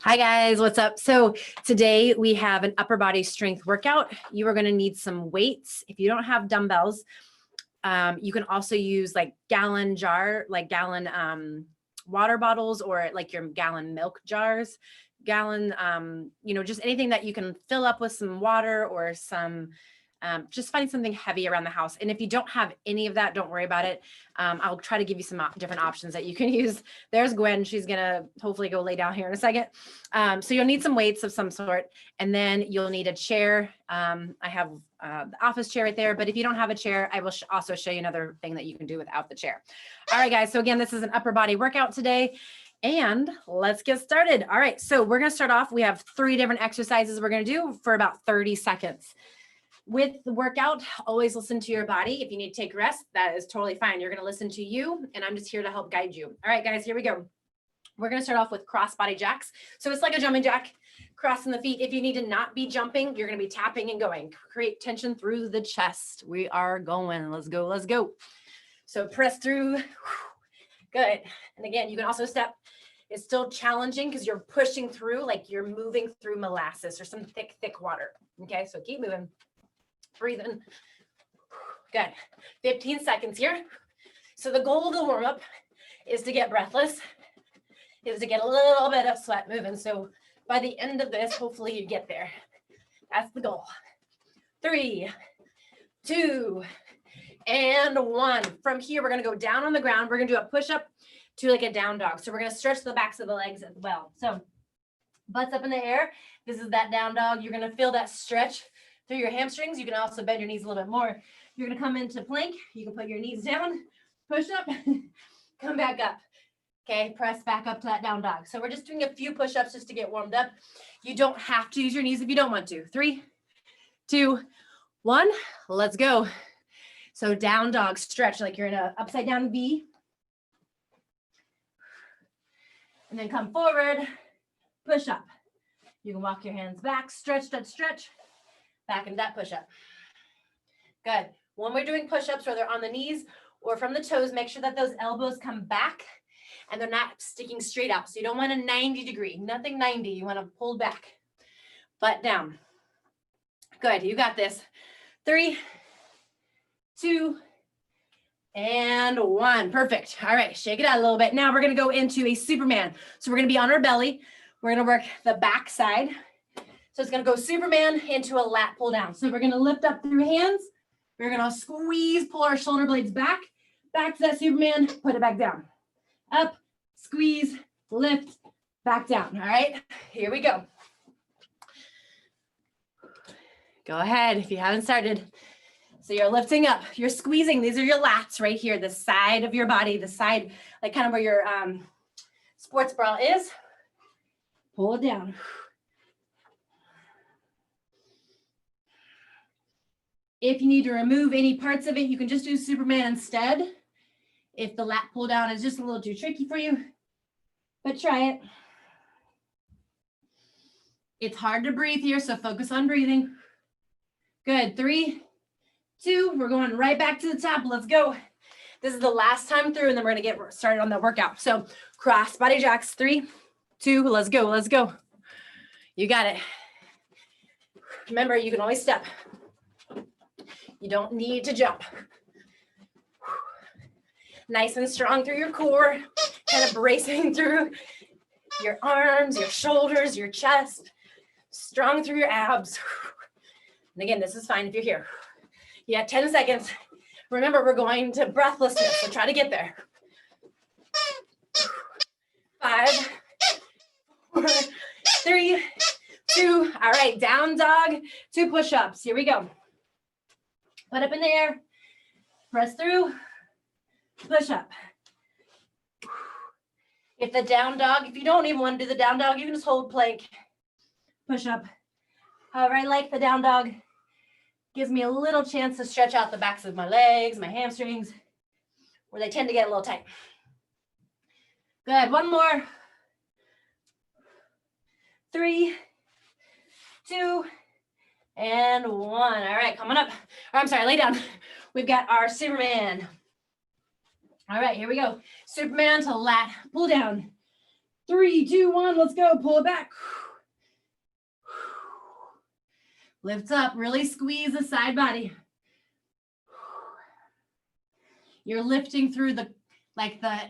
Hi guys, what's up? So today we have an upper body strength workout. You are going to need some weights. If you don't have dumbbells, you can also use like gallon water bottles or like your gallon milk jars, just anything that you can fill up with some water or some just finding something heavy around the house. And if you don't have any of that, don't worry about it. I'll try to give you some different options that you can use. There's Gwen. She's going to hopefully go lay down here in a second. So you'll need some weights of some sort, and then you'll need a chair. I have the office chair right there, but if you don't have a chair, I will also show you another thing that you can do without the chair. All right, guys. So again, this is an upper body workout today. And let's get started. All right, so we're going to start off. We have 3 different exercises we're going to do for about 30 seconds. With the workout, always listen to your body. If you need to take rest, that is totally fine. You're going to listen to you, and I'm just here to help guide you. All right, guys, here we go. We're going to start off with cross body jacks. So it's like a jumping jack, crossing the feet. If you need to not be jumping, you're going to be tapping and going. Create tension through the chest. We are going. Let's go. Let's go. So press through. Good. And again, you can also step. It's still challenging because you're pushing through, like you're moving through molasses or some thick, thick water. Okay, so keep moving. Breathe in. Good. 15 seconds here. So the goal of the warm-up is to get breathless, is to get a little bit of sweat moving. So by the end of this, hopefully you get there. That's the goal. 3, 2, and 1. From here, we're going to go down on the ground. We're going to do a push-up to like a down dog. So we're going to stretch the backs of the legs as well. So butts up in the air. This is that down dog. You're going to feel that stretch through your hamstrings. You can also bend your knees a little bit more. You're going to come into plank. You can put your knees down, push up, come back up. Okay, press back up to that down dog. So we're just doing a few push-ups just to get warmed up. You don't have to use your knees if you don't want to. 3, 2, 1, let's go. So down dog, stretch like you're in an upside down V. And then come forward, push up. You can walk your hands back, stretch, stretch, stretch. Back into that push-up. Good. When we're doing push-ups, whether on the knees or from the toes, make sure that those elbows come back and they're not sticking straight out. So you don't want a 90 degree, nothing 90. You want to pull back, butt down. Good. You got this. 3, 2, and 1. Perfect. All right. Shake it out a little bit. Now we're going to go into a Superman. So we're going to be on our belly. We're going to work the back side. So it's going to go Superman into a lat pull down. So we're going to lift up through hands. We're going to squeeze, pull our shoulder blades back to that Superman, put it back down. Up, squeeze, lift, back down. All right, here we go. Go ahead if you haven't started. So you're lifting up, you're squeezing. These are your lats right here, the side of your body, the side, like kind of where your sports bra is. Pull it down. If you need to remove any parts of it, you can just do Superman instead. If the lat pull down is just a little too tricky for you, but try it. It's hard to breathe here, so focus on breathing. Good. 3, 2, we're going right back to the top. Let's go. This is the last time through, and then we're going to get started on the workout. So cross body jacks. 3, 2, let's go. Let's go. You got it. Remember, you can always step. You don't need to jump. Nice and strong through your core, kind of bracing through your arms, your shoulders, your chest, strong through your abs. And again, this is fine if you're here. You got 10 seconds. Remember, we're going to breathlessness, so try to get there. 5, 4, 3, 2. All right, down dog, 2 push-ups. Here we go. Put up in the air, press through, push up. If the down dog, if you don't even want to do the down dog, you can just hold plank, push up. However I like the down dog, gives me a little chance to stretch out the backs of my legs, my hamstrings, where they tend to get a little tight. Good, 1 more. 3, 2, and 1. All right, coming up. Or I'm sorry, lay down. We've got our Superman. All right, here we go. Superman to lat pull down. 3, 2, 1, let's go. Pull it back. Lift up, really squeeze the side body. You're lifting through the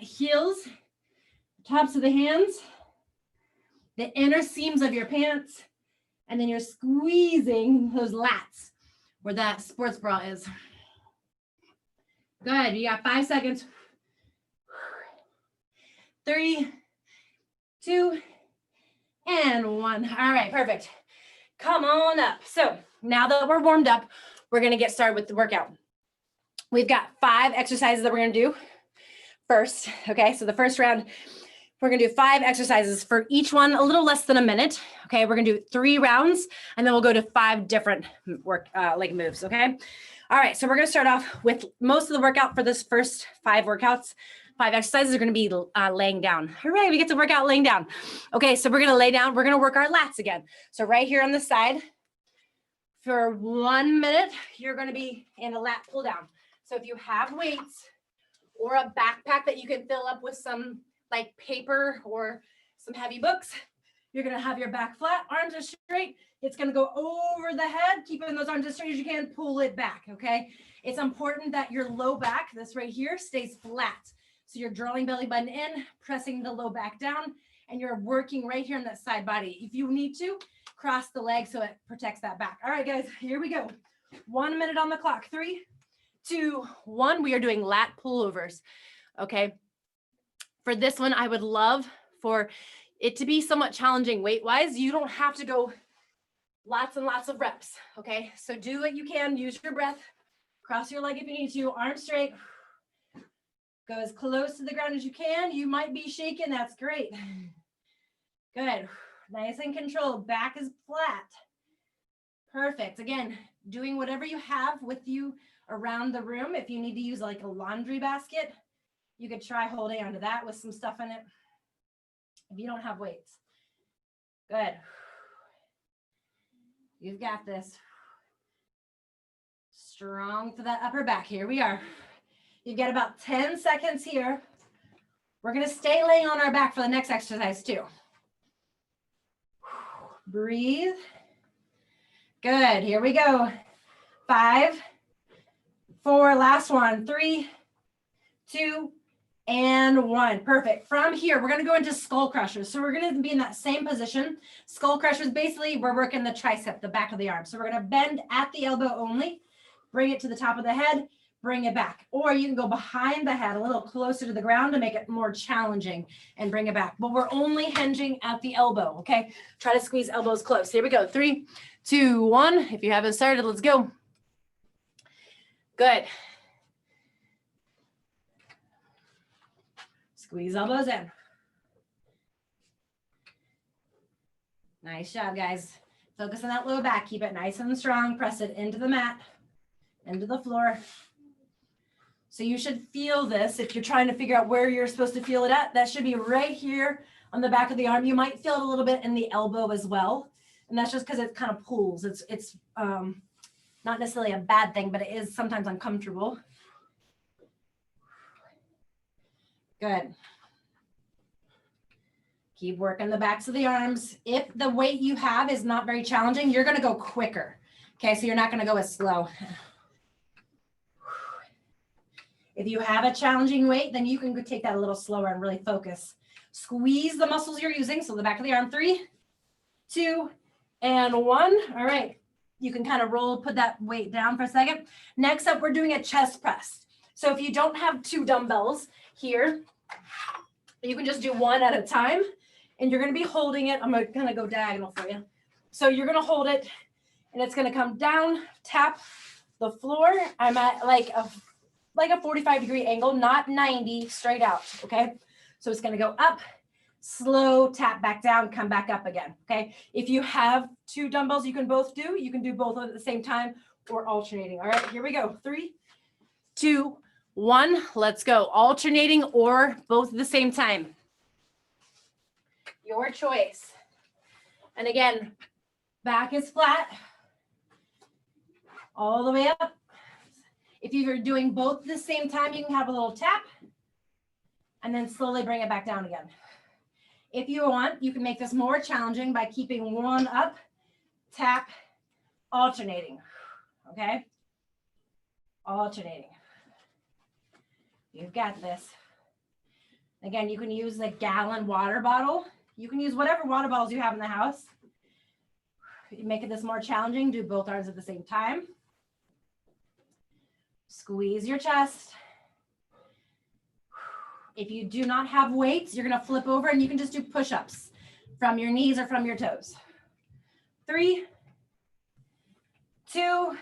heels, tops of the hands, the inner seams of your pants, and then you're squeezing those lats where that sports bra is. Good, you got 5 seconds. 3, 2, and 1. All right, perfect. Come on up. So now that we're warmed up, we're gonna get started with the workout. We've got 5 exercises that we're gonna do first, okay? So the first round, we're gonna do 5 exercises for each one, a little less than a minute, okay? We're gonna do 3 rounds, and then we'll go to 5 different leg moves, okay? All right, so we're gonna start off with most of the workout for this first 5 workouts. 5 exercises are gonna be laying down. Hooray, we get to work out laying down. Okay, so we're gonna lay down, we're gonna work our lats again. So right here on the side, for 1 minute, you're gonna be in a lat pull down. So if you have weights or a backpack that you can fill up with some like paper or some heavy books, you're gonna have your back flat, arms are straight. It's gonna go over the head, keeping those arms as straight as you can, pull it back, okay? It's important that your low back, this right here, stays flat. So you're drawing belly button in, pressing the low back down, and you're working right here in that side body. If you need to, cross the leg so it protects that back. All right, guys, here we go. 1 minute on the clock. 3, 2, 1. We are doing lat pullovers, okay? For this one, I would love for it to be somewhat challenging weight-wise. You don't have to go lots and lots of reps, okay? So do what you can, use your breath, cross your leg if you need to, arms straight, go as close to the ground as you can. You might be shaking, that's great. Good, nice and controlled, back is flat. Perfect, again, doing whatever you have with you around the room. If you need to use like a laundry basket, you could try holding onto that with some stuff in it if you don't have weights. Good. You've got this. Strong for that upper back. Here we are. You've got about 10 seconds here. We're going to stay laying on our back for the next exercise too. Breathe. Good. Here we go. 5, 4, last one. 3, 2, and 1. Perfect. From here, we're going to go into skull crushers. So we're going to be in that same position. Skull crushers, basically, we're working the tricep, the back of the arm. So we're going to bend at the elbow only, bring it to the top of the head, bring it back. Or you can go behind the head a little closer to the ground to make it more challenging and bring it back. But we're only hinging at the elbow, okay? Try to squeeze elbows close. Here we go. 3, 2, 1. If you haven't started, let's go. Good. Squeeze elbows in. Nice job, guys. Focus on that low back. Keep it nice and strong. Press it into the mat, into the floor. So you should feel this. If you're trying to figure out where you're supposed to feel it at, that should be right here on the back of the arm. You might feel it a little bit in the elbow as well. And that's just because it kind of pulls. It's not necessarily a bad thing, but it is sometimes uncomfortable. Good. Keep working the backs of the arms. If the weight you have is not very challenging, you're going to go quicker. Okay, so you're not going to go as slow. If you have a challenging weight, then you can go take that a little slower and really focus. Squeeze the muscles you're using. So the back of the arm, 3, 2, and 1. All right. You can kind of roll, put that weight down for a second. Next up, we're doing a chest press. So if you don't have 2 dumbbells here, you can just do 1 at a time. And you're going to be holding it. I'm going to go diagonal for you. So you're going to hold it, and it's going to come down, tap the floor. I'm at like a 45-degree angle, not 90, straight out, okay? So it's gonna go up, slow, tap back down, come back up again, okay? If you have 2 dumbbells you can both do, you can do both at the same time or alternating. All right, here we go. 3, 2, 1, let's go. Alternating or both at the same time. Your choice. And again, back is flat, all the way up. If you're doing both at the same time, you can have a little tap and then slowly bring it back down again. If you want, you can make this more challenging by keeping one up, tap, alternating, okay? Alternating. You've got this. Again, you can use the gallon water bottle. You can use whatever water bottles you have in the house. You make it this more challenging, do both arms at the same time. Squeeze your chest. If you do not have weights, you're gonna flip over and you can just do push-ups from your knees or from your toes. 3, 2,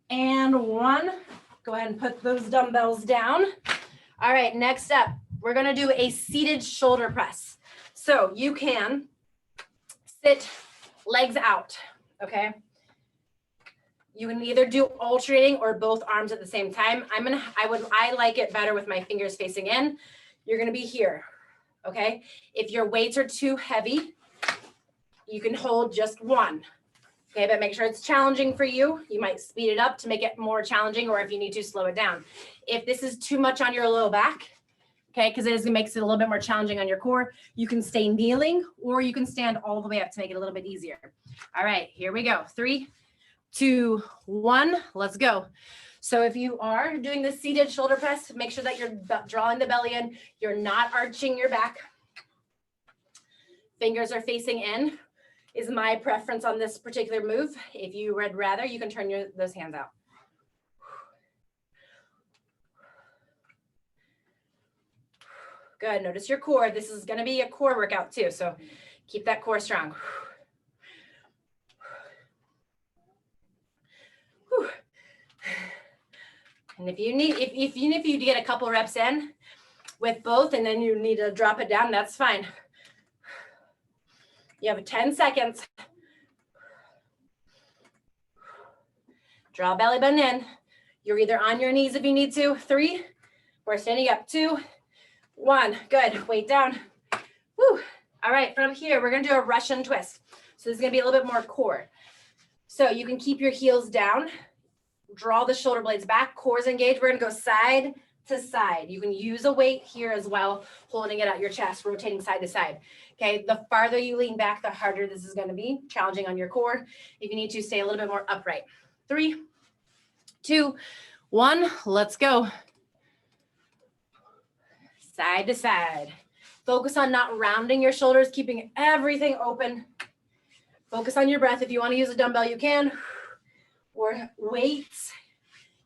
and 1. Go ahead and put those dumbbells down. All right, next up, we're gonna do a seated shoulder press. So you can sit legs out, okay? You can either do alternating or both arms at the same time. I like it better with my fingers facing in. You're gonna be here, okay? If your weights are too heavy, you can hold just one, okay? But make sure it's challenging for you. You might speed it up to make it more challenging, or if you need to, slow it down. If this is too much on your low back, okay, because it makes it a little bit more challenging on your core, you can stay kneeling or you can stand all the way up to make it a little bit easier. All right, here we go. 3, 2, 1, let's go. So if you are doing the seated shoulder press, make sure that you're drawing the belly in. You're not arching your back. Fingers are facing in is my preference on this particular move. If you would rather, you can turn those hands out. Good, notice your core. This is gonna be a core workout too, so keep that core strong. And if you need, even if you get a couple reps in with both and then you need to drop it down, that's fine. You have 10 seconds. Draw belly button in. You're either on your knees if you need to. 3, we're standing up. 2, 1, good, weight down. Woo. All right, from here, we're gonna do a Russian twist. So this is gonna be a little bit more core. So you can keep your heels down, draw the shoulder blades back, cores engaged. We're gonna go side to side. You can use a weight here as well, holding it at your chest, rotating side to side. Okay, the farther you lean back, the harder this is gonna be, challenging on your core. If you need to, stay a little bit more upright. 3, 2, 1, let's go. Side to side. Focus on not rounding your shoulders, keeping everything open. Focus on your breath. If you want to use a dumbbell, you can. Or weights,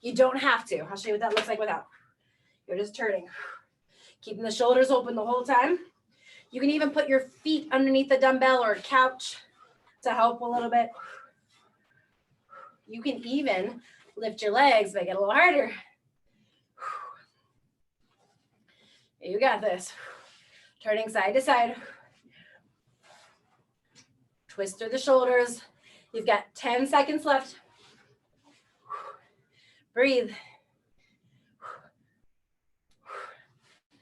you don't have to. I'll show you what that looks like without. You're just turning. Keeping the shoulders open the whole time. You can even put your feet underneath the dumbbell or couch to help a little bit. You can even lift your legs, make it a little harder. You got this. Turning side to side. Twist through the shoulders. You've got 10 seconds left. Breathe.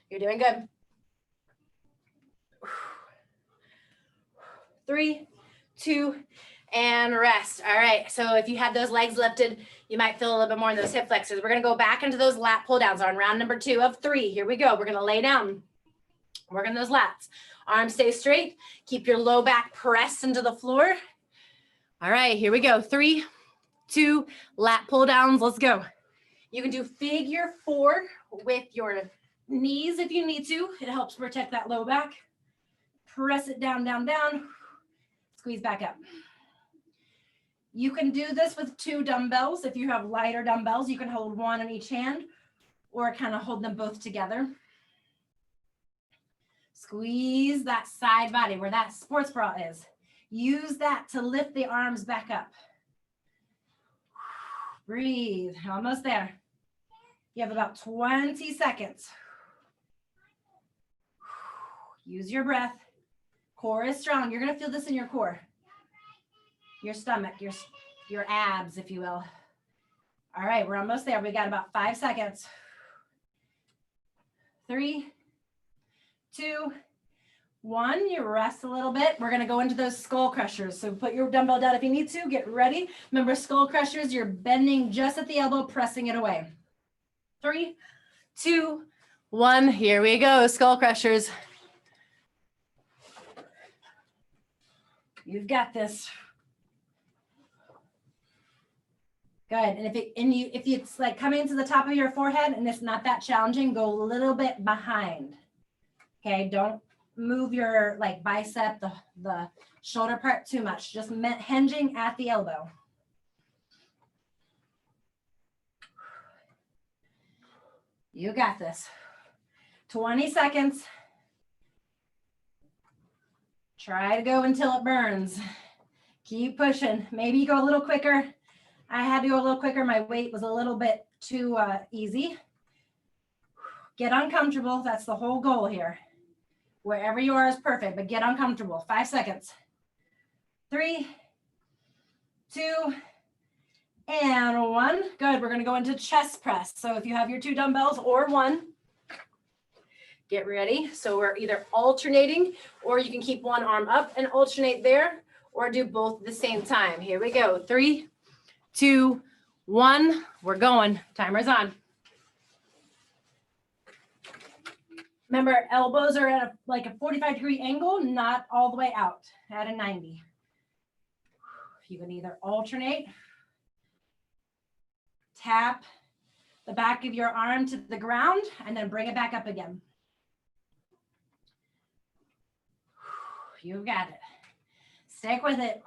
You're doing good. 3, 2, and rest. All right, so if you had those legs lifted, you might feel a little bit more in those hip flexors. We're gonna go back into those lat pull downs on round number 2 of 3. Here we go. We're gonna lay down, work on those lats. Arms stay straight. Keep your low back pressed into the floor. All right, here we go. 3, 2, lat pull downs. Let's go. You can do figure 4 with your knees if you need to. It helps protect that low back. Press it down, down, down. Squeeze back up. You can do this with 2 dumbbells. If you have lighter dumbbells, you can hold one in each hand or kind of hold them both together. Squeeze that side body where that sports bra is. Use that to lift the arms back up. Breathe, almost there. You have about 20 seconds. Use your breath. Core is strong. You're gonna feel this in your core. Your stomach, your abs, if you will. All right, we're almost there. We got about 5 seconds. 3, 2, 1. You rest a little bit. We're gonna go into those skull crushers. So put your dumbbell down if you need to. Get ready. Remember, skull crushers, you're bending just at the elbow, pressing it away. 3, 2, 1. Here we go, skull crushers. You've got this. Good. And if it's like coming to the top of your forehead and it's not that challenging, go a little bit behind. Okay. Don't move your like bicep, the shoulder part too much. Just hinging at the elbow. You got this. 20 seconds. Try to go until it burns. Keep pushing. Maybe you go a little quicker. I had to go a little quicker. My weight was a little bit too easy. Get uncomfortable. That's the whole goal here. Wherever you are is perfect, but get uncomfortable. 5 seconds. 3, 2, and 1. Good. We're going to go into chest press. So if you have your 2 dumbbells or 1, get ready. So we're either alternating, or you can keep one arm up and alternate there, or do both at the same time. Here we go. 3, 2, 1. We're going. Timer's on. Remember, elbows are at like a 45-degree angle, not all the way out at a 90. You can either alternate, tap the back of your arm to the ground, and then bring it back up again. You've got it. Stick with it.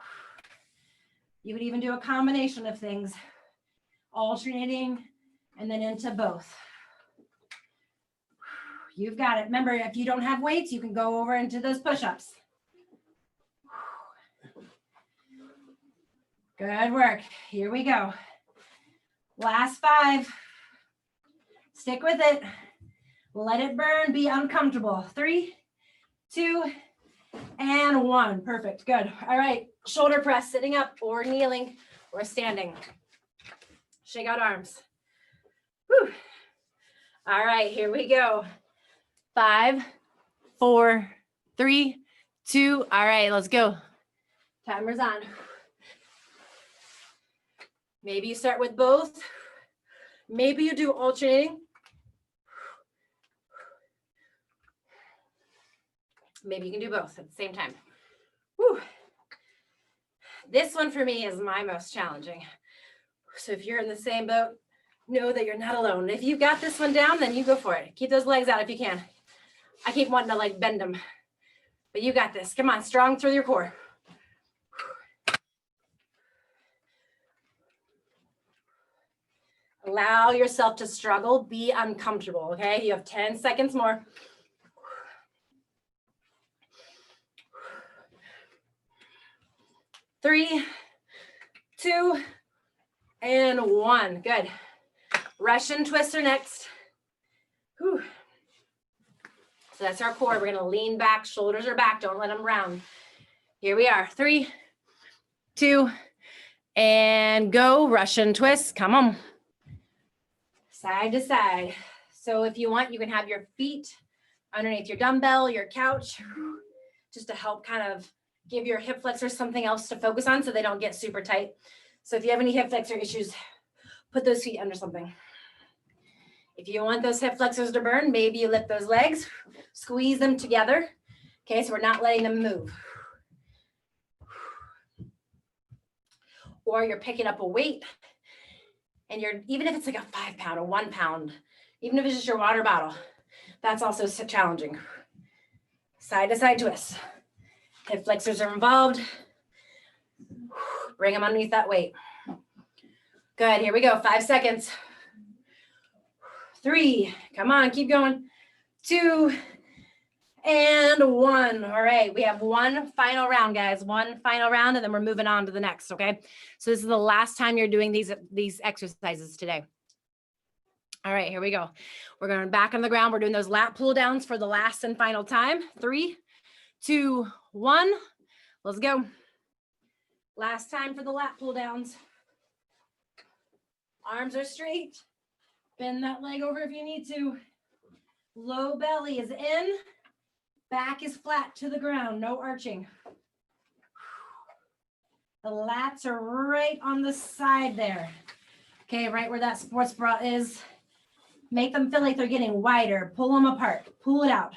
You could even do a combination of things, alternating and then into both. You've got it. Remember, if you don't have weights, you can go over into those push-ups. Good work. Here we go. Last 5. Stick with it. Let it burn. Be uncomfortable. 3, 2, and 1. Perfect. Good. All right. Shoulder press, sitting up or kneeling or standing. Shake out arms. Whew. All right. Here we go. 5, 4, 3, 2. All right. Let's go. Timer's on. Maybe you start with both. Maybe you do alternating. Maybe you can do both at the same time. Whew. This one for me is my most challenging. So if you're in the same boat, know that you're not alone. If you got this one down, then you go for it. Keep those legs out if you can. I keep wanting to like bend them, but you got this. Come on, strong through your core. Allow yourself to struggle. Be uncomfortable, okay? You have 10 seconds more. 3, 2, and 1. Good. Russian twister next. Whew. So that's our core. We're going to lean back. Shoulders are back. Don't let them round. Here we are. 3, 2, and go. Russian twist. Come on. Side to side. So if you want, you can have your feet underneath your dumbbell, your couch, just to help kind of give your hip flexors something else to focus on so they don't get super tight. So if you have any hip flexor issues, put those feet under something. If you want those hip flexors to burn, maybe you lift those legs, squeeze them together. Okay, so we're not letting them move. Or you're picking up a weight and you're, even if it's like a 5 pound, a 1 pound, even if it's just your water bottle, that's also challenging. Side to side twist. Hip flexors are involved. Bring them underneath that weight. Good, here we go, 5 seconds. 3, come on, keep going. 2, and 1. All right, we have one final round, guys. One final round, and then we're moving on to the next, okay? So this is the last time you're doing these exercises today. All right, here we go. We're going back on the ground. We're doing those lat pull downs for the last and final time. 3, 2, 1. Let's go. Last time for the lat pull downs. Arms are straight. Bend that leg over if you need to. Low belly is in. Back is flat to the ground. No arching. The lats are right on the side there. Okay, right where that sports bra is. Make them feel like they're getting wider. Pull them apart. Pull it out.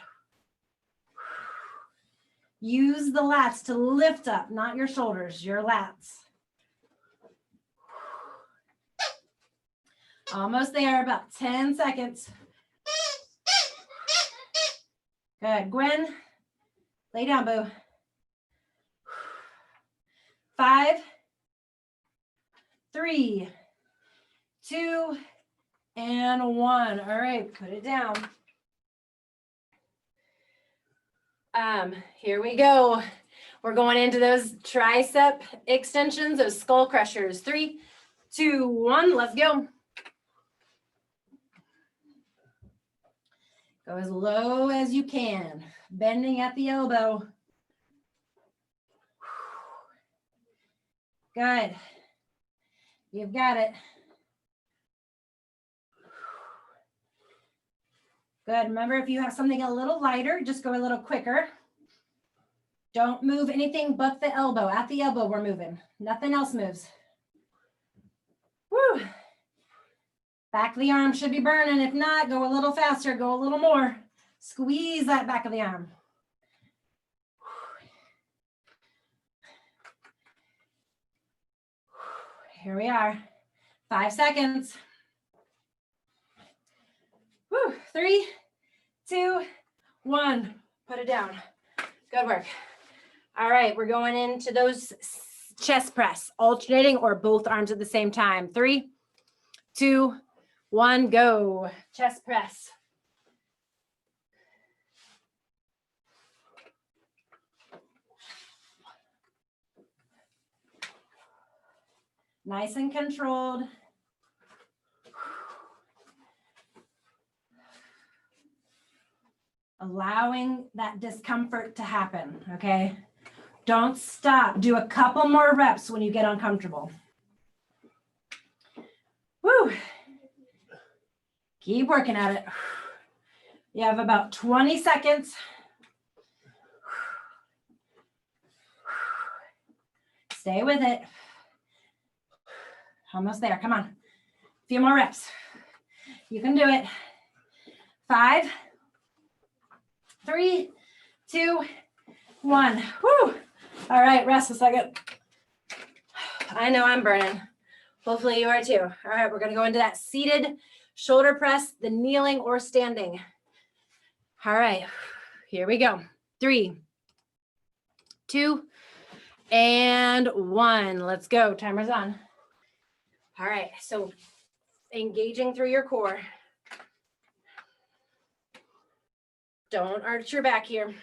Use the lats to lift up, not your shoulders, your lats. Almost there, about 10 seconds. Good. Gwen, lay down, boo. 5, 3, 2, and 1. All right, put it down. Here we go. We're going into those tricep extensions, those skull crushers. 3, 2, 1, let's go. Go as low as you can, bending at the elbow. Good. You've got it. Good. Remember, if you have something a little lighter, just go a little quicker. Don't move anything but the elbow. At the elbow, we're moving. Nothing else moves. Woo. Back of the arm should be burning. If not, go a little faster. Go a little more. Squeeze that back of the arm. Here we are. 5 seconds. Woo. 3, 2, 1. Put it down. Good work. All right, we're going into those chest press, alternating or both arms at the same time. 3, 2, 1, go. Chest press. Nice and controlled. Allowing that discomfort to happen, okay? Don't stop. Do a couple more reps when you get uncomfortable. Woo. Keep working at it. You have about 20 seconds. Stay with it. Almost there. Come on. A few more reps. You can do it. 5, 3, 2, 1. Woo. All right, rest a second. I know I'm burning. Hopefully you are too. All right, we're going to go into that seated shoulder press, the kneeling or standing. All right, here we go. 3, 2, and 1. Let's go. Timer's on. All right, so engaging through your core. Don't arch your back here.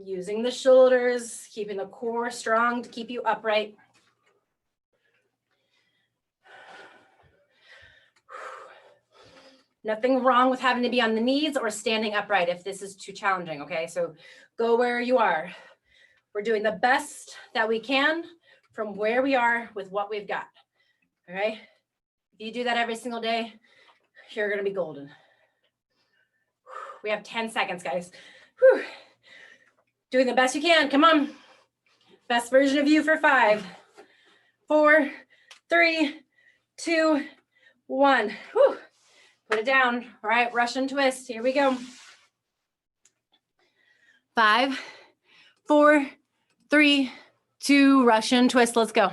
Using the shoulders, keeping the core strong to keep you upright. Nothing wrong with having to be on the knees or standing upright if this is too challenging, okay? So go where you are. We're doing the best that we can from where we are with what we've got, all right? If you do that every single day, you're gonna be golden. We have 10 seconds, guys. Whew. Doing the best you can, come on. Best version of you for 5, 4, 3, 2, 1. Whew. Put it down. All right, Russian twist. Here we go. 5, 4, 3, 2, Russian twist. Let's go.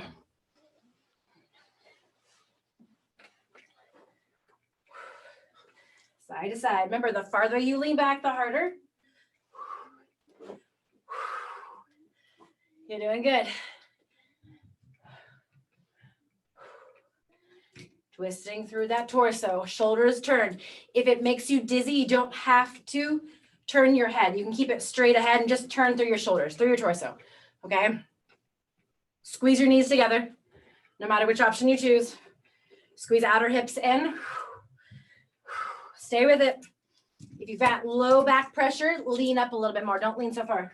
Side to side. Remember, the farther you lean back, the harder. You're doing good. Twisting through that torso, shoulders turned. If it makes you dizzy, you don't have to turn your head. You can keep it straight ahead and just turn through your shoulders, through your torso, okay? Squeeze your knees together, no matter which option you choose. Squeeze outer hips in. Stay with it. If you've got low back pressure, lean up a little bit more. Don't lean so far.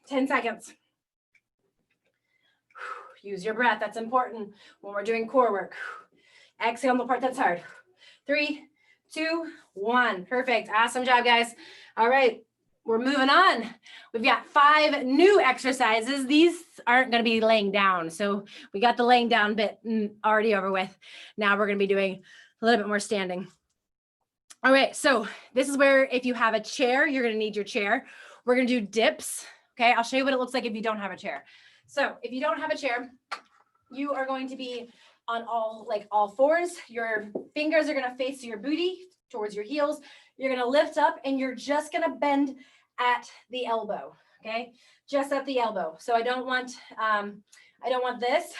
10 seconds. Use your breath. That's important when we're doing core work. Exhale on the part that's hard. 3, 2, 1. Perfect. Awesome job, guys. All right, we're moving on. We've got 5 new exercises. These aren't going to be laying down. So we got the laying down bit already over with. Now we're going to be doing a little bit more standing. All right, so this is where if you have a chair, you're gonna need your chair. We're gonna do dips, okay? I'll show you what it looks like if you don't have a chair. So if you don't have a chair, you are going to be on all fours. Your fingers are gonna face your booty towards your heels. You're gonna lift up and you're just gonna bend at the elbow, okay? Just at the elbow. So I don't want this.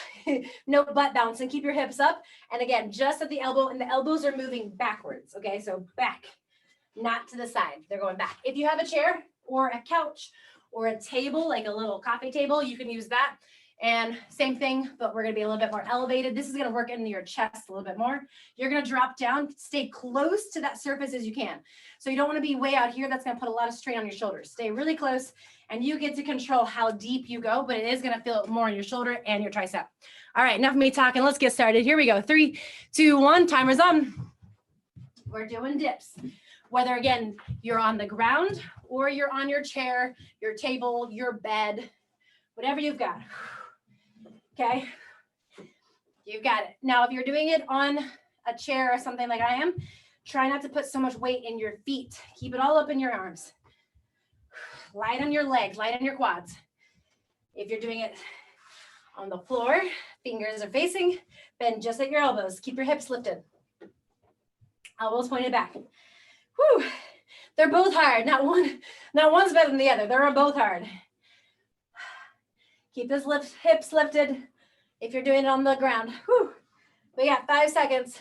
No butt bounce, and keep your hips up. And again, just at the elbow, and the elbows are moving backwards, okay? So back, not to the side. They're going back. If you have a chair or a couch or a table, like a little coffee table, you can use that. And same thing, but we're gonna be a little bit more elevated. This is gonna work into your chest a little bit more. You're gonna drop down, stay close to that surface as you can. So you don't wanna be way out here. That's gonna put a lot of strain on your shoulders. Stay really close, and you get to control how deep you go, but it is gonna feel more in your shoulder and your tricep. All right, enough of me talking. Let's get started. Here we go. 3, 2, 1, timer's on. We're doing dips. Whether, again, you're on the ground or you're on your chair, your table, your bed, whatever you've got. Okay, you've got it. Now, if you're doing it on a chair or something like I am, try not to put so much weight in your feet. Keep it all up in your arms. Light on your legs, light on your quads. If you're doing it on the floor, fingers are facing, bend just at your elbows. Keep your hips lifted. Elbows pointed back. Whew. They're both hard. Not one's better than the other. They're both hard. Keep those hips lifted if you're doing it on the ground. Whew. We got 5 seconds.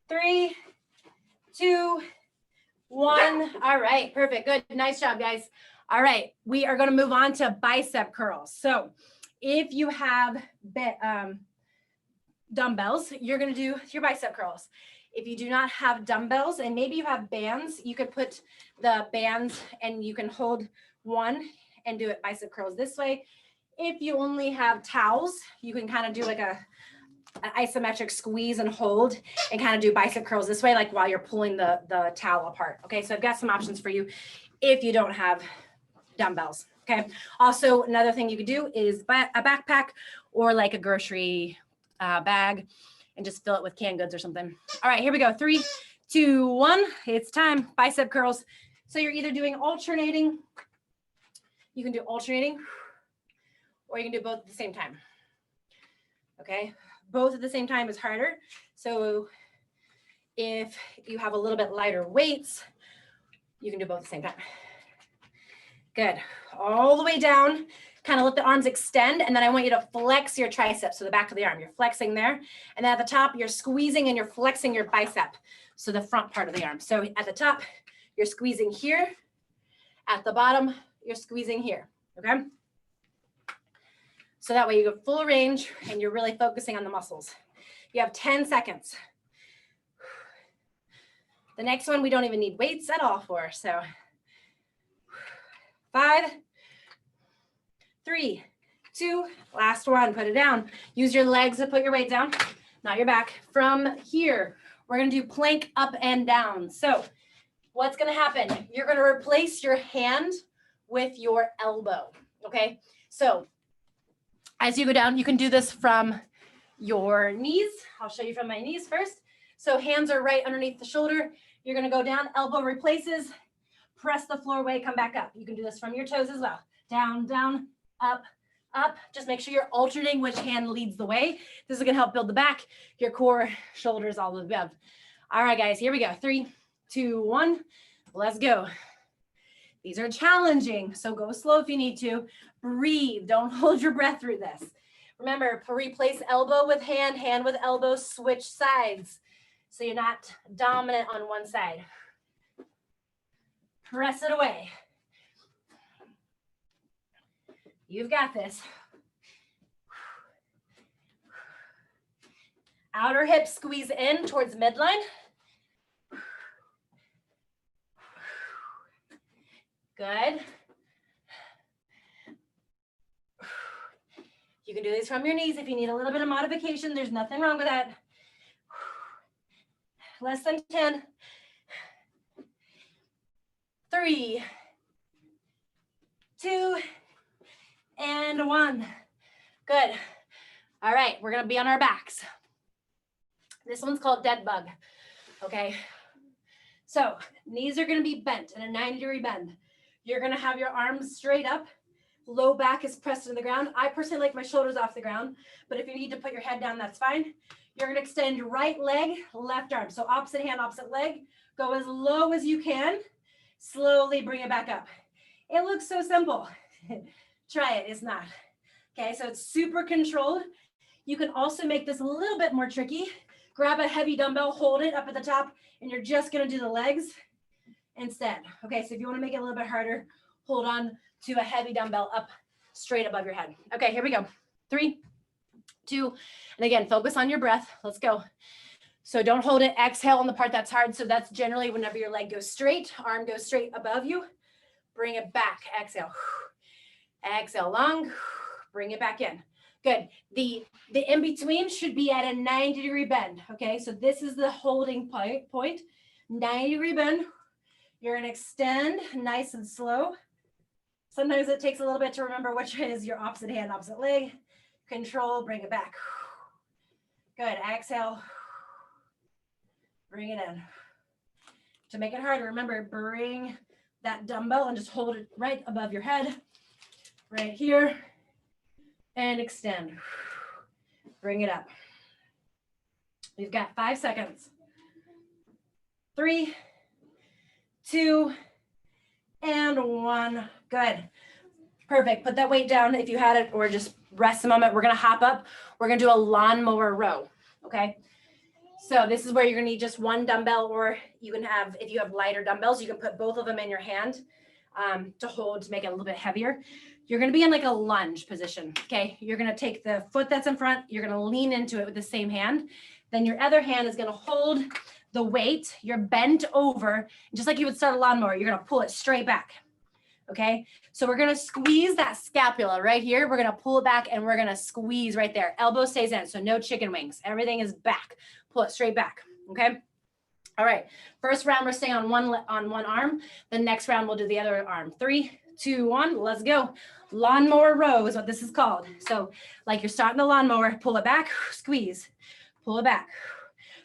3, 2, 1. All right, perfect. Good. Nice job, guys. All right, we are going to move on to bicep curls. So if you have dumbbells, you're going to do your bicep curls. If you do not have dumbbells and maybe you have bands, you could put the bands and you can hold one and do it bicep curls this way. If you only have towels, you can kind of do like an isometric squeeze and hold and kind of do bicep curls this way, like while you're pulling the towel apart. Okay, so I've got some options for you if you don't have dumbbells. Okay, also another thing you could do is a backpack or like a grocery bag and just fill it with canned goods or something. All right, here we go. 3, 2, 1. It's time. Bicep curls. So you're either doing alternating. You can do alternating, or you can do both at the same time. Okay, both at the same time is harder. So if you have a little bit lighter weights, you can do both at the same time. Good. All the way down. Kind of let the arms extend, and then I want you to flex your triceps, so the back of the arm. You're flexing there, and then at the top, you're squeezing and you're flexing your bicep, so the front part of the arm. So at the top, you're squeezing here. At the bottom, you're squeezing here, okay? So that way you go full range, and you're really focusing on the muscles. You have 10 seconds. The next one, we don't even need weights at all for, so 5, 3, 2, last one, put it down. Use your legs to put your weight down, not your back. From here, we're gonna do plank up and down. So what's gonna happen? You're gonna replace your hand with your elbow, okay? So as you go down, you can do this from your knees. I'll show you from my knees first. So hands are right underneath the shoulder. You're gonna go down, elbow replaces, press the floor away, come back up. You can do this from your toes as well. Down, down, up, up. Just make sure you're alternating which hand leads the way. This is gonna help build the back, your core, shoulders, all of the above. All right, guys, here we go. 3, 2, 1, let's go. These are challenging, so go slow if you need to. Breathe, don't hold your breath through this. Remember, replace elbow with hand, hand with elbow, switch sides. So you're not dominant on one side. Press it away. You've got this. Outer hip squeeze in towards midline. Good. You can do this from your knees if you need a little bit of modification. There's nothing wrong with that. Less than 10. 3, 2, and 1. Good. All right, we're gonna be on our backs. This one's called dead bug. Okay. So knees are going to be bent in a 90-degree bend. You're going to have your arms straight up. Low back is pressed in the ground. I personally like my shoulders off the ground, but if you need to put your head down, that's fine. You're going to extend your right leg, left arm. So opposite hand, opposite leg. Go as low as you can. Slowly bring it back up. It looks so simple. Try it. It's not. Okay, so it's super controlled. You can also make this a little bit more tricky. Grab a heavy dumbbell, hold it up at the top, and you're just going to do the legs instead. Okay, so if you want to make it a little bit harder, hold on to a heavy dumbbell up straight above your head. Okay, here we go. 3, 2, and again, focus on your breath. Let's go. So don't hold it. Exhale on the part that's hard. So that's generally whenever your leg goes straight, arm goes straight above you. Bring it back. Exhale. Exhale long. Bring it back in. Good. The in-between should be at a 90-degree bend. Okay, so this is the holding point. 90-degree bend. You're going to extend nice and slow. Sometimes it takes a little bit to remember which is your opposite hand, opposite leg. Control, bring it back. Good. Exhale. Bring it in. To make it harder, remember, bring that dumbbell and just hold it right above your head. Right here. And extend. Bring it up. We've got 5 seconds. 3, 2, and 1. Good. Perfect. Put that weight down if you had it, or just rest a moment. We're going to hop up. We're going to do a lawnmower row. Okay. So this is where you're going to need just one dumbbell, or you can have, if you have lighter dumbbells, you can put both of them in your hand to hold, to make it a little bit heavier. You're going to be in like a lunge position. Okay. You're going to take the foot that's in front. You're going to lean into it with the same hand. Then your other hand is going to hold the weight. You're bent over, just like you would start a lawnmower. You're going to pull it straight back. Okay. So we're going to squeeze that scapula right here. We're going to pull it back and we're going to squeeze right there. Elbow stays in. So no chicken wings. Everything is back. Pull it straight back. Okay. All right. First round, we're staying on one arm. The next round, we'll do the other arm. 3, 2, 1. Let's go. Lawnmower row is what this is called. So like you're starting the lawnmower, pull it back, squeeze, pull it back.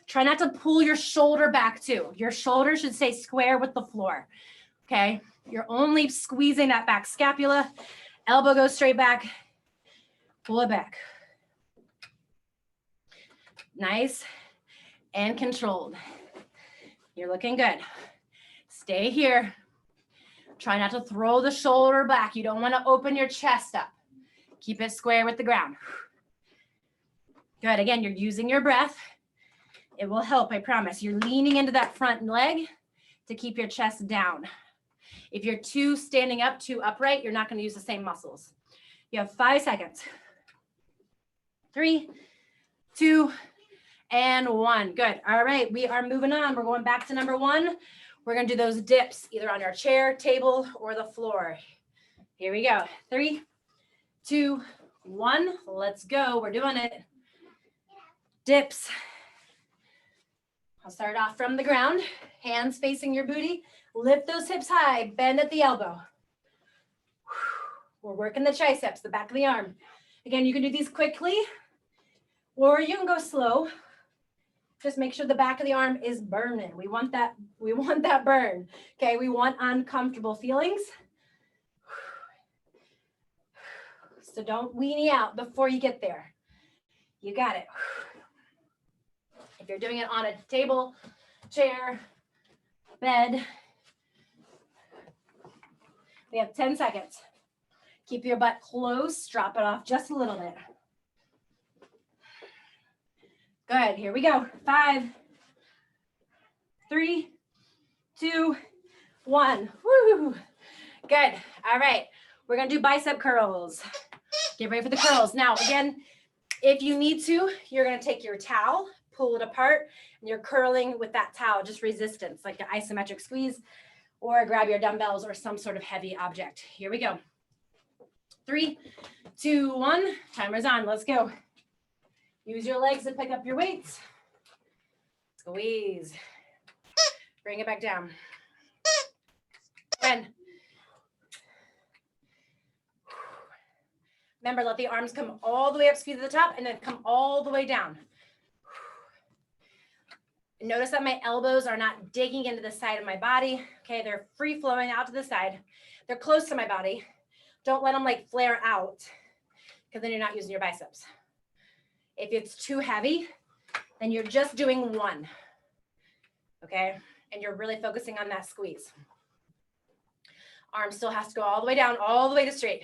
Try not to pull your shoulder back too. Your shoulder should stay square with the floor. Okay. You're only squeezing that back scapula. Elbow goes straight back. Pull it back. Nice and controlled. You're looking good. Stay here. Try not to throw the shoulder back. You don't want to open your chest up. Keep it square with the ground. Good. Again, you're using your breath. It will help, I promise. You're leaning into that front leg to keep your chest down. If you're too standing up, too upright, you're not going to use the same muscles. You have 5 seconds. 3, 2, and 1. Good. All right. We are moving on. We're going back to number 1. We're going to do those dips either on your chair, table, or the floor. Here we go. 3, 2, 1. Let's go. We're doing it. Dips. I'll start off from the ground. Hands facing your booty. Lift those hips high. Bend at the elbow. We're working the triceps, the back of the arm. Again, you can do these quickly, or you can go slow. Just make sure the back of the arm is burning. We want that burn. Okay, we want uncomfortable feelings. So don't weenie out before you get there. You got it. If you're doing it on a table, chair, bed, we have 10 seconds. Keep your butt close, drop it off just a little bit. Good, here we go. 5, 3, 2, 1. Woo! Good, all right. We're gonna do bicep curls. Get ready for the curls. Now, again, if you need to, you're gonna take your towel, pull it apart, and you're curling with that towel, just resistance, like the isometric squeeze, or grab your dumbbells or some sort of heavy object. Here we go. 3, 2, 1. Timer's on. Let's go. Use your legs to pick up your weights. Squeeze. Bring it back down. 10. Remember, let the arms come all the way up, squeeze to the top, and then come all the way down. Notice that my elbows are not digging into the side of my body. Okay, they're free flowing out to the side. They're close to my body. Don't let them like flare out because then you're not using your biceps. If it's too heavy, then you're just doing one. Okay, and you're really focusing on that squeeze. Arm still has to go all the way down, all the way to straight.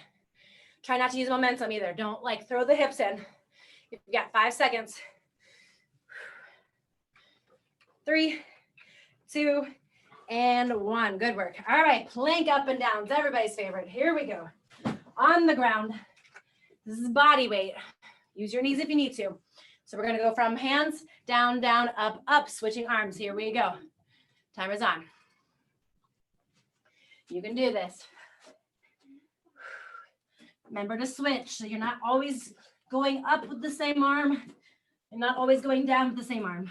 Try not to use momentum either. Don't like throw the hips in. You've got 5 seconds. 3, 2, and 1. Good work. All right, plank up and down. It's everybody's favorite. Here we go. On the ground. This is body weight. Use your knees if you need to. So we're going to go from hands, down, down, up, up, switching arms. Here we go. Timer's on. You can do this. Remember to switch so you're not always going up with the same arm and not always going down with the same arm.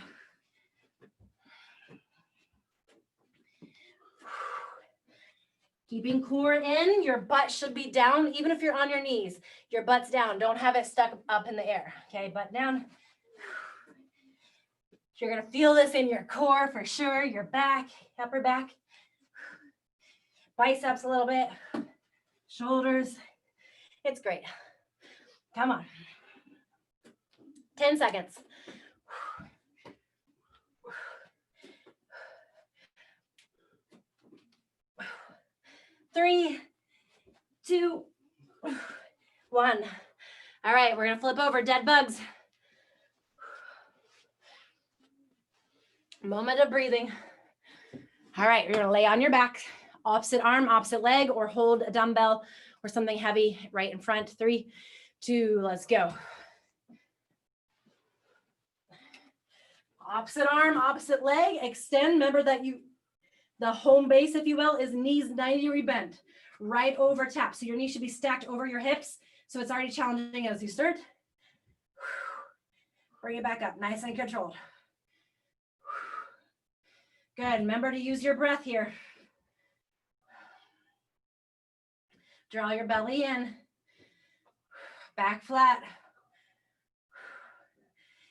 Keeping core in, your butt should be down, even if you're on your knees. Your butt's down. Don't have it stuck up in the air. Okay, butt down. You're gonna feel this in your core for sure. Your back, upper back, biceps a little bit, shoulders. It's great. Come on. 10 seconds. 3, 2, 1. All right, we're gonna flip over, dead bugs. Moment of breathing. All right, you're gonna lay on your back, opposite arm, opposite leg, or hold a dumbbell or something heavy right in front. 3, 2, let's go. Opposite arm, opposite leg, extend. Remember that the home base, if you will, is knees 90-degree bent, right over tap. So your knees should be stacked over your hips. So it's already challenging as you start. Bring it back up, nice and controlled. Good, remember to use your breath here. Draw your belly in, back flat.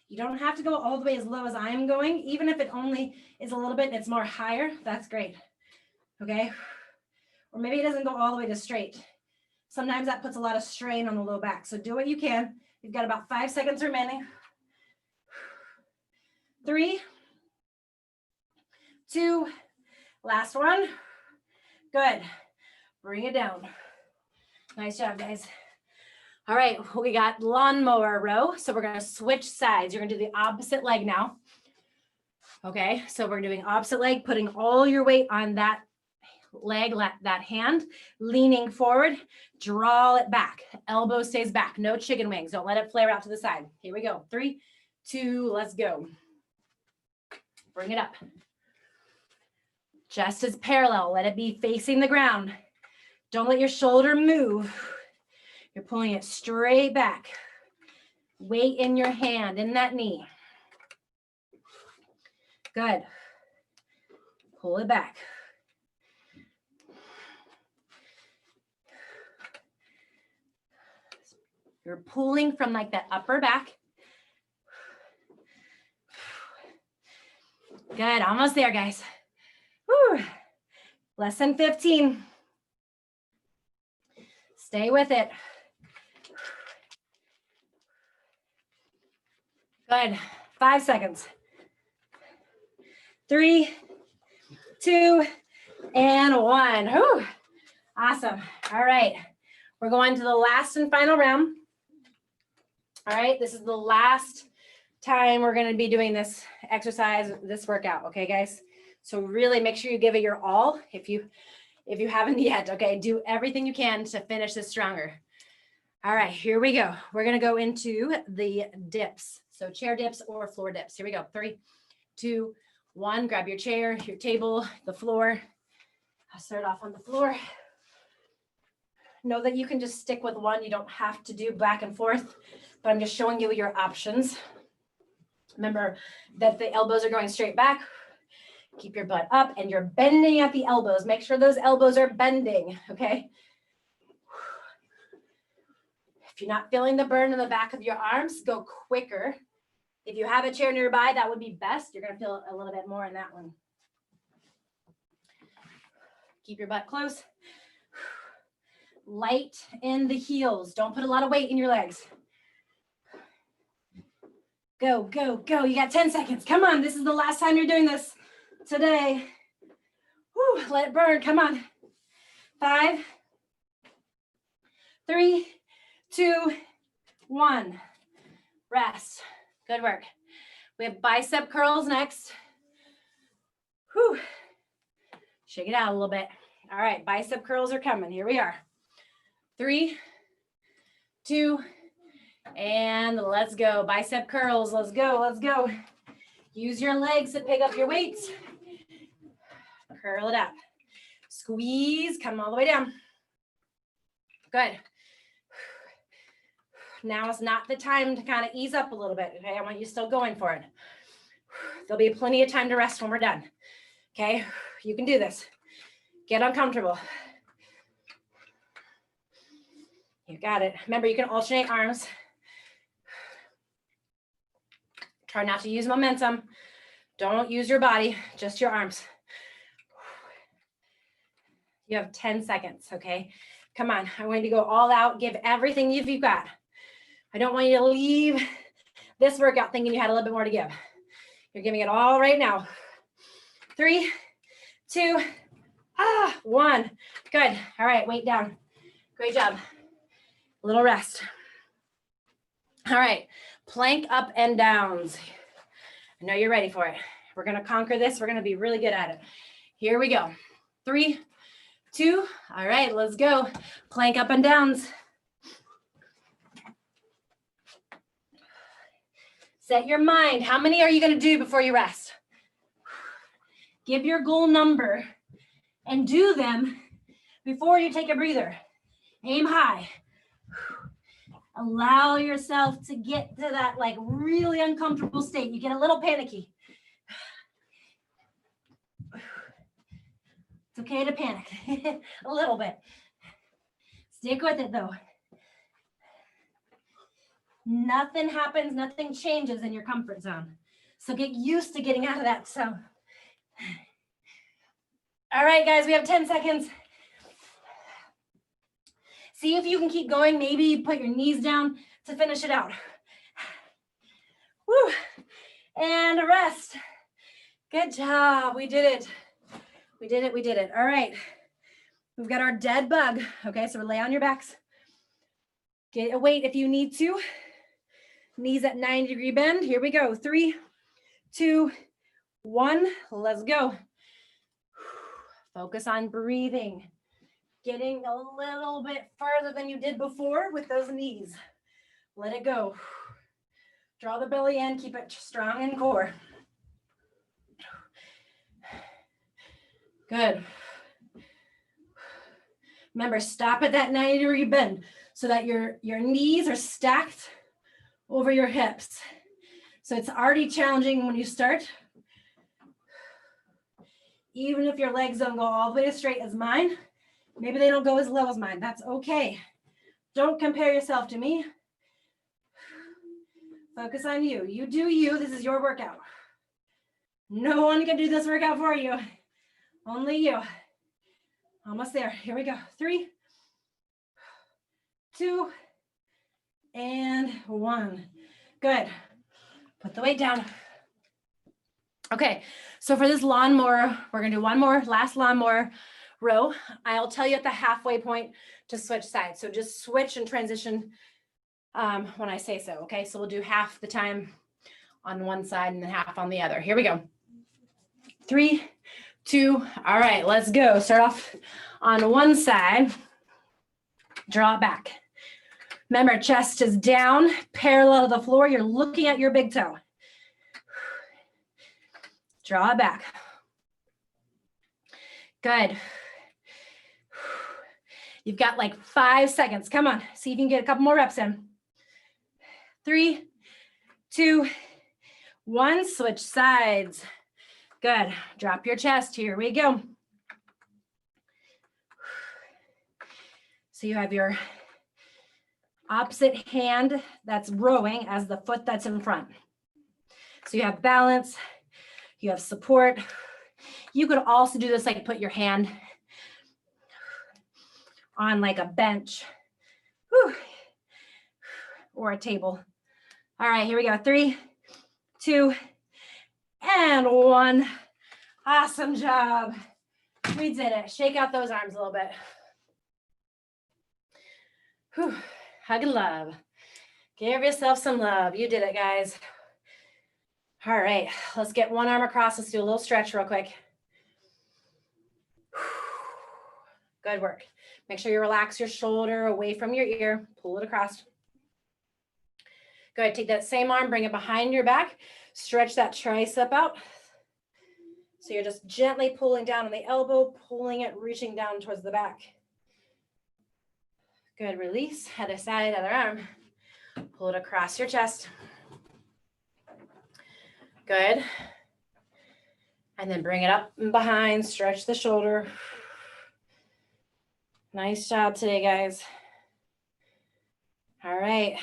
You don't have to go all the way as low as I'm going. Even if it only is a little bit and it's more higher, that's great. Okay. Or maybe it doesn't go all the way to straight. Sometimes that puts a lot of strain on the low back. So do what you can. You've got about 5 seconds remaining. 3, 2, last one. Good. Bring it down. Nice job, guys. All right, we got lawnmower row. So we're gonna switch sides. You're gonna do the opposite leg now. Okay, so we're doing opposite leg, putting all your weight on that leg, that hand, leaning forward, draw it back. Elbow stays back, no chicken wings. Don't let it flare out to the side. Here we go. 3, 2, let's go. Bring it up. Chest is parallel, let it be facing the ground. Don't let your shoulder move. You're pulling it straight back. Weight in your hand, in that knee. Good. Pull it back. You're pulling from like that upper back. Good, almost there, guys. Whew. Less than 15. Stay with it. Good, 5 seconds. 3, 2, and 1. Whew. Awesome. All right, we're going to the last and final round. All right, this is the last time we're going to be doing this exercise, this workout. Okay, guys. So really make sure you give it your all. If you haven't yet, okay, do everything you can to finish this stronger. All right, here we go. We're going to go into the dips. So chair dips or floor dips. Here we go. 3, 2, 1. Grab your chair, your table, the floor. I'll start off on the floor. Know that you can just stick with one. You don't have to do back and forth, but I'm just showing you your options. Remember that the elbows are going straight back. Keep your butt up and you're bending at the elbows. Make sure those elbows are bending, okay? If you're not feeling the burn in the back of your arms, go quicker. If you have a chair nearby, that would be best. You're gonna feel a little bit more in that one. Keep your butt close. Light in the heels. Don't put a lot of weight in your legs. Go, go, go. You got 10 seconds. Come on. This is the last time you're doing this today. Whew, let it burn. Come on. 5, 3, 2, 1. Rest. Good work. We have bicep curls next. Whew. Shake it out a little bit. All right, bicep curls are coming. Here we are. 3, 2, and let's go. Bicep curls. Let's go. Let's go. Use your legs to pick up your weights. Curl it up. Squeeze. Come all the way down. Good. Now is not the time to kind of ease up a little bit. Okay, I want you still going for it. There'll be plenty of time to rest when we're done. Okay, you can do this. Get uncomfortable. You got it. Remember, you can alternate arms. Try not to use momentum. Don't use your body, just your arms. You have 10 seconds, okay? Come on, I want you to go all out. Give everything you've got. I don't want you to leave this workout thinking you had a little bit more to give. You're giving it all right now. 3, 2, 1. Good. All right, weight down. Great job. A little rest. All right, plank up and downs. I know you're ready for it. We're going to conquer this. We're going to be really good at it. Here we go. 3, 2. All right, let's go. Plank up and downs. Set your mind. How many are you going to do before you rest? Give your goal number and do them before you take a breather. Aim high. Allow yourself to get to that like really uncomfortable state. You get a little panicky. It's okay to panic a little bit. Stick with it though. Nothing happens, nothing changes in your comfort zone. So get used to getting out of that zone. All right, guys, we have 10 seconds. See if you can keep going. Maybe put your knees down to finish it out. Woo. And a rest. Good job. We did it. We did it. We did it. All right. We've got our dead bug. Okay, so lay on your backs. Get a weight if you need to. Knees at 90-degree bend. Here we go. 3, 2, 1. Let's go. Focus on breathing. Getting a little bit further than you did before with those knees. Let it go. Draw the belly in. Keep it strong and core. Good. Remember, stop at that 90-degree bend so that your knees are stacked over your hips. So it's already challenging when you start. Even if your legs don't go all the way as straight as mine, maybe they don't go as low as mine. That's okay. Don't compare yourself to me. Focus on you. You do you. This is your workout. No one can do this workout for you. Only you. Almost there. Here we go. 3, 2, and 1. Good. Put the weight down. Okay, so for this lawnmower, we're gonna do one more, last lawnmower row. I'll tell you at the halfway point to switch sides. So just switch and transition when I say so, okay? So we'll do half the time on one side and then half on the other. Here we go. 3, 2, all right, let's go. Start off on one side, draw it back. Remember, chest is down, parallel to the floor. You're looking at your big toe. Draw it back. Good. You've got like 5 seconds. Come on, see if you can get a couple more reps in. 3, 2, 1, switch sides. Good, drop your chest, here we go. So you have your opposite hand that's rowing as the foot that's in front. So you have balance, you have support. You could also do this, like put your hand on like a bench. Whew. Or a table. All right, here we go. 3, 2, and 1. Awesome job. We did it. Shake out those arms a little bit. Whew. Hug and love. Give yourself some love. You did it, guys. All right, let's get one arm across. Let's do a little stretch real quick. Good work. Make sure you relax your shoulder away from your ear. Pull it across. Good. Take that same arm, bring it behind your back. Stretch that tricep out. So you're just gently pulling down on the elbow, pulling it, reaching down towards the back. Good. Release. Other side, other arm. Pull it across your chest. Good. And then bring it up and behind. Stretch the shoulder. Nice job today, guys. All right.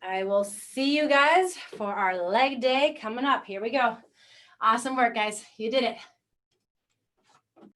I will see you guys for our leg day coming up. Here we go. Awesome work, guys. You did it.